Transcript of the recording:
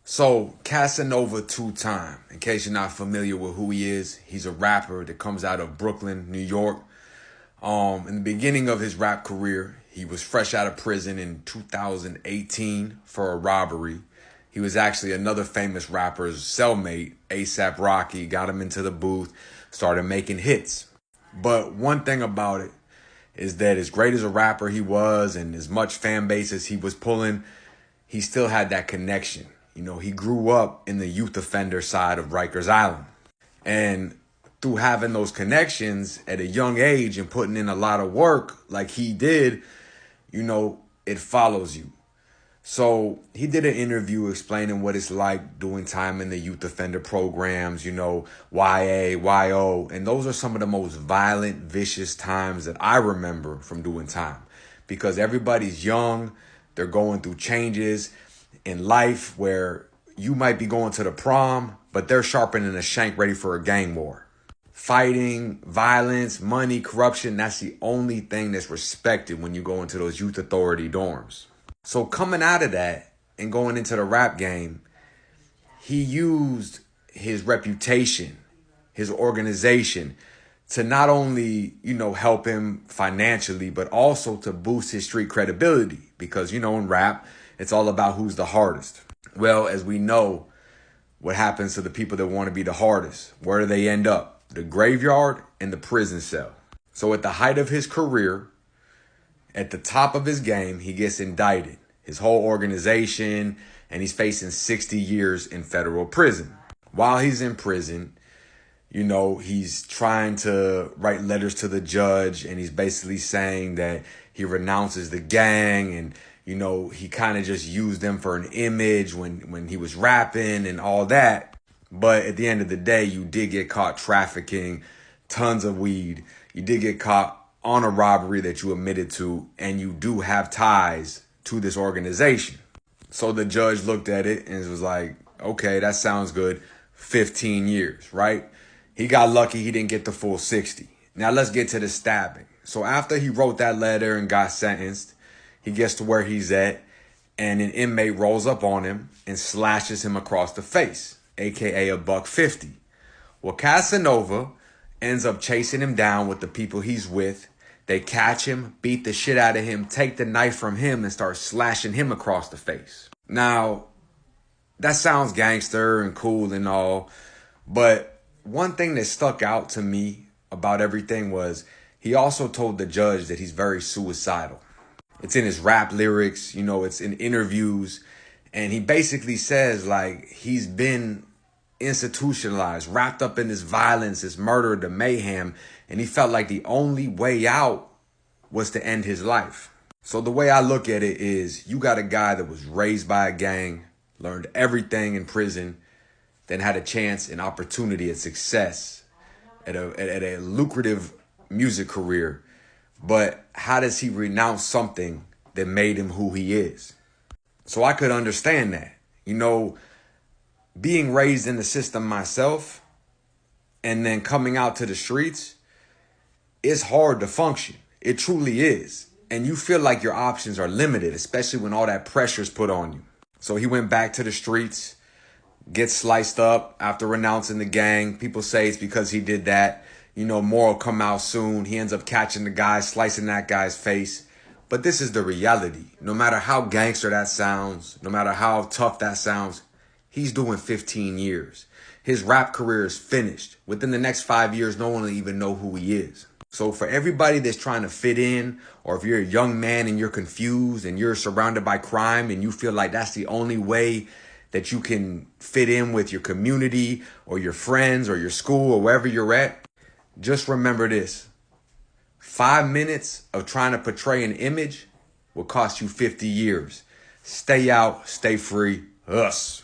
So, Casanova two-time, in case you're not familiar with who he is, he's a rapper that comes out of Brooklyn, New York. In the beginning of his rap career, he was fresh out of prison in 2018 for a robbery. He was actually another famous rapper's cellmate, A$AP Rocky, got him into the booth, started making hits. But one thing about it is that as great as a rapper he was and as much fan base as he was pulling, he still had that connection. You know, he grew up in the youth offender side of Rikers Island. And through having those connections at a young age and putting in a lot of work like he did, you know, it follows you. So he did an interview explaining what it's like doing time in the youth offender programs, you know, YA, YO. And those are some of the most violent, vicious times that I remember from doing time, because everybody's young. They're going through changes in life where you might be going to the prom, but they're sharpening a shank ready for a gang war. Fighting, violence, money, corruption, that's the only thing that's respected when you go into those youth authority dorms. So coming out of that and going into the rap game, he used his reputation, his organization, to not only, you know, help him financially, but also to boost his street credibility. Because, you know, in rap, it's all about who's the hardest. Well, as we know, what happens to the people that want to be the hardest? Where do they end up? The graveyard and the prison cell. So at the height of his career, at the top of his game, he gets indicted, his whole organization, and he's facing 60 years in federal prison. While he's in prison, you know, he's trying to write letters to the judge, and he's basically saying that he renounces the gang, and, you know, he kind of just used them for an image when he was rapping and all that. But at the end of the day, you did get caught trafficking tons of weed. You did get caught on a robbery that you admitted to, and you do have ties to this organization. So the judge looked at it and was like, okay, that sounds good. 15 years, right? He got lucky he didn't get the full 60. Now let's get to the stabbing. So after he wrote that letter and got sentenced, he gets to where he's at, and an inmate rolls up on him and slashes him across the face, aka a $150. Well, Casanova ends up chasing him down with the people he's with. They catch him, beat the shit out of him, take the knife from him, and start slashing him across the face. Now, that sounds gangster and cool and all, but one thing that stuck out to me about everything was he also told the judge that he's very suicidal. It's in his rap lyrics, you know, it's in interviews, and he basically says, like, he's been institutionalized, wrapped up in this violence, this murder, the mayhem, and he felt like the only way out was to end his life. So the way I look at it is, you got a guy that was raised by a gang, learned everything in prison, then had a chance and opportunity at success, at a lucrative music career. But how does he renounce something that made him who he is? So I could understand that. You know, being raised in the system myself and then coming out to the streets, it's hard to function. It truly is. And you feel like your options are limited, especially when all that pressure is put on you. So he went back to the streets, gets sliced up after renouncing the gang. People say it's because he did that. You know, more will come out soon. He ends up catching the guy, slicing that guy's face. But this is the reality. No matter how gangster that sounds, no matter how tough that sounds, he's doing 15 years. His rap career is finished. Within the next 5 years, no one will even know who he is. So for everybody that's trying to fit in, or if you're a young man and you're confused and you're surrounded by crime and you feel like that's the only way that you can fit in with your community or your friends or your school or wherever you're at, just remember this. 5 minutes of trying to portray an image will cost you 50 years. Stay out, stay free. Us.